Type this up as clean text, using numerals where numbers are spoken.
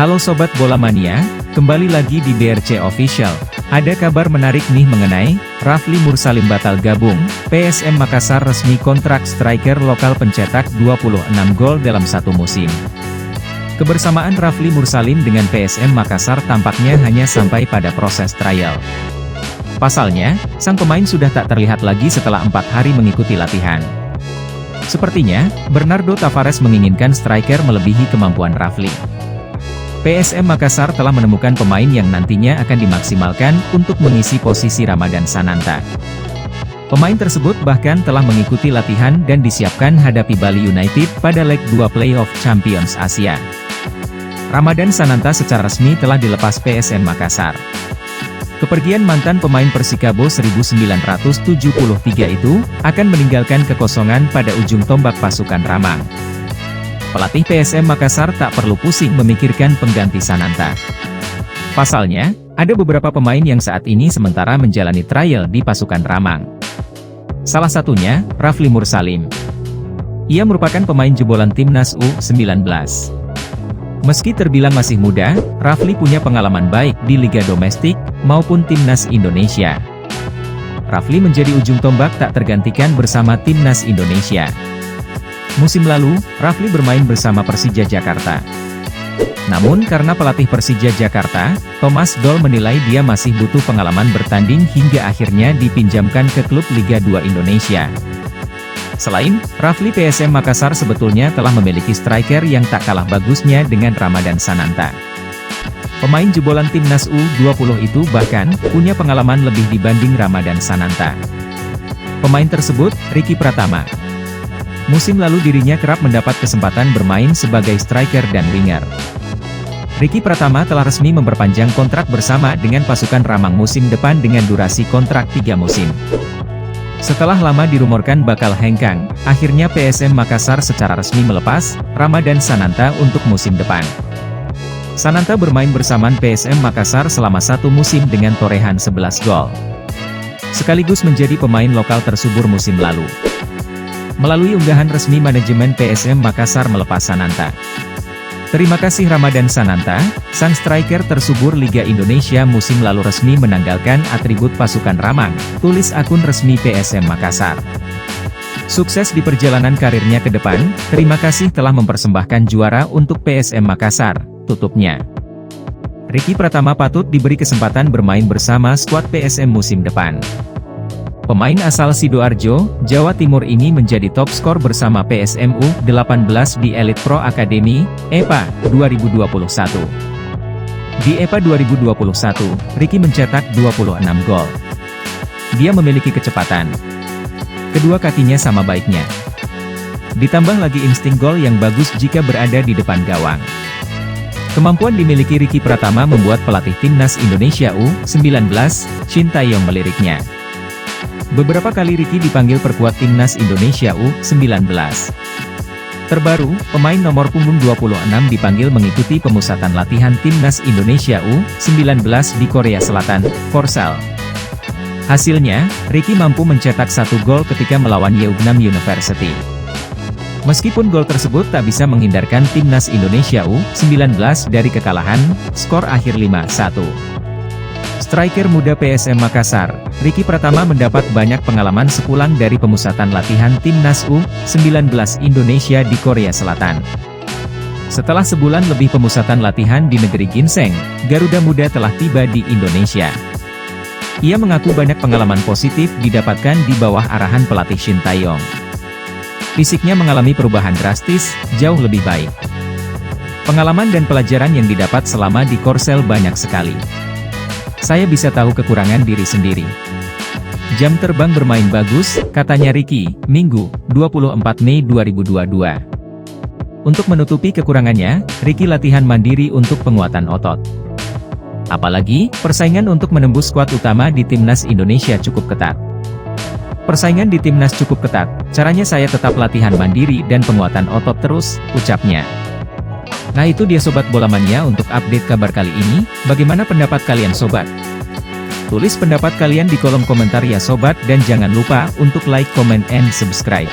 Halo Sobat Bola Mania, kembali lagi di BRC Official. Ada kabar menarik nih mengenai Rafli Mursalim batal gabung. PSM Makassar resmi kontrak striker lokal pencetak 26 gol dalam satu musim. Kebersamaan Rafli Mursalim dengan PSM Makassar tampaknya hanya sampai pada proses trial. Pasalnya, sang pemain sudah tak terlihat lagi setelah 4 hari mengikuti latihan. Sepertinya, Bernardo Tavares menginginkan striker melebihi kemampuan Rafli. PSM Makassar telah menemukan pemain yang nantinya akan dimaksimalkan untuk mengisi posisi Ramadan Sananta. Pemain tersebut bahkan telah mengikuti latihan dan disiapkan hadapi Bali United pada leg 2 Playoff Champions Asia. Ramadan Sananta secara resmi telah dilepas PSM Makassar. Kepergian mantan pemain Persikabo 1973 itu akan meninggalkan kekosongan pada ujung tombak pasukan Ramang. Pelatih PSM Makassar tak perlu pusing memikirkan pengganti Sananta. Pasalnya, ada beberapa pemain yang saat ini sementara menjalani trial di pasukan Ramang. Salah satunya, Rafli Mursalim. Ia merupakan pemain jebolan timnas U19. Meski terbilang masih muda, Rafli punya pengalaman baik di liga domestik maupun timnas Indonesia. Rafli menjadi ujung tombak tak tergantikan bersama timnas Indonesia. Musim lalu, Rafli bermain bersama Persija Jakarta. Namun karena pelatih Persija Jakarta, Thomas Doll menilai dia masih butuh pengalaman bertanding hingga akhirnya dipinjamkan ke klub Liga 2 Indonesia. Selain, Rafli PSM Makassar sebetulnya telah memiliki striker yang tak kalah bagusnya dengan Ramadan Sananta. Pemain jebolan timnas U20 itu bahkan punya pengalaman lebih dibanding Ramadan Sananta. Pemain tersebut, Ricky Pratama. Musim lalu dirinya kerap mendapat kesempatan bermain sebagai striker dan winger. Ricky Pratama telah resmi memperpanjang kontrak bersama dengan pasukan Ramang musim depan dengan durasi kontrak 3 musim. Setelah lama dirumorkan bakal hengkang, akhirnya PSM Makassar secara resmi melepas Ramadan Sananta untuk musim depan. Sananta bermain bersama PSM Makassar selama 1 musim dengan torehan 11 gol. Sekaligus menjadi pemain lokal tersubur musim lalu. Melalui unggahan resmi manajemen PSM Makassar melepas Sananta. Terima kasih Ramadan Sananta, sang striker tersubur Liga Indonesia musim lalu resmi menanggalkan atribut pasukan Ramang, tulis akun resmi PSM Makassar. Sukses di perjalanan karirnya ke depan, terima kasih telah mempersembahkan juara untuk PSM Makassar, tutupnya. Ricky Pratama patut diberi kesempatan bermain bersama skuad PSM musim depan. Pemain asal Sidoarjo, Jawa Timur ini menjadi top skor bersama PSM U18 di Elite Pro Academy, EPA, 2021. Di EPA 2021, Ricky mencetak 26 gol. Dia memiliki kecepatan. Kedua kakinya sama baiknya. Ditambah lagi insting gol yang bagus jika berada di depan gawang. Kemampuan dimiliki Ricky Pratama membuat pelatih timnas Indonesia U19, Shin Tae-yong meliriknya. Beberapa kali Ricky dipanggil perkuat timnas Indonesia U19. Terbaru, pemain nomor punggung 26 dipanggil mengikuti pemusatan latihan timnas Indonesia U19 di Korea Selatan, Korsel. Hasilnya, Ricky mampu mencetak 1 gol ketika melawan Yeongnam University. Meskipun gol tersebut tak bisa menghindarkan timnas Indonesia U19 dari kekalahan, skor akhir 5-1. Striker muda PSM Makassar, Ricky Pratama mendapat banyak pengalaman sepulang dari pemusatan latihan timnas U19 Indonesia di Korea Selatan. Setelah sebulan lebih pemusatan latihan di negeri ginseng, Garuda Muda telah tiba di Indonesia. Ia mengaku banyak pengalaman positif didapatkan di bawah arahan pelatih Shin Tae-yong. Fisiknya mengalami perubahan drastis, jauh lebih baik. Pengalaman dan pelajaran yang didapat selama di Korsel banyak sekali. Saya bisa tahu kekurangan diri sendiri. Jam terbang bermain bagus, katanya Ricky, Minggu, 24 Mei 2022. Untuk menutupi kekurangannya, Ricky latihan mandiri untuk penguatan otot. Apalagi, persaingan untuk menembus skuad utama di timnas Indonesia cukup ketat. Persaingan di timnas cukup ketat, caranya saya tetap latihan mandiri dan penguatan otot terus, ucapnya. Nah itu dia Sobat Bola Mania untuk update kabar kali ini, bagaimana pendapat kalian Sobat? Tulis pendapat kalian di kolom komentar ya Sobat dan jangan lupa untuk like, comment, and subscribe.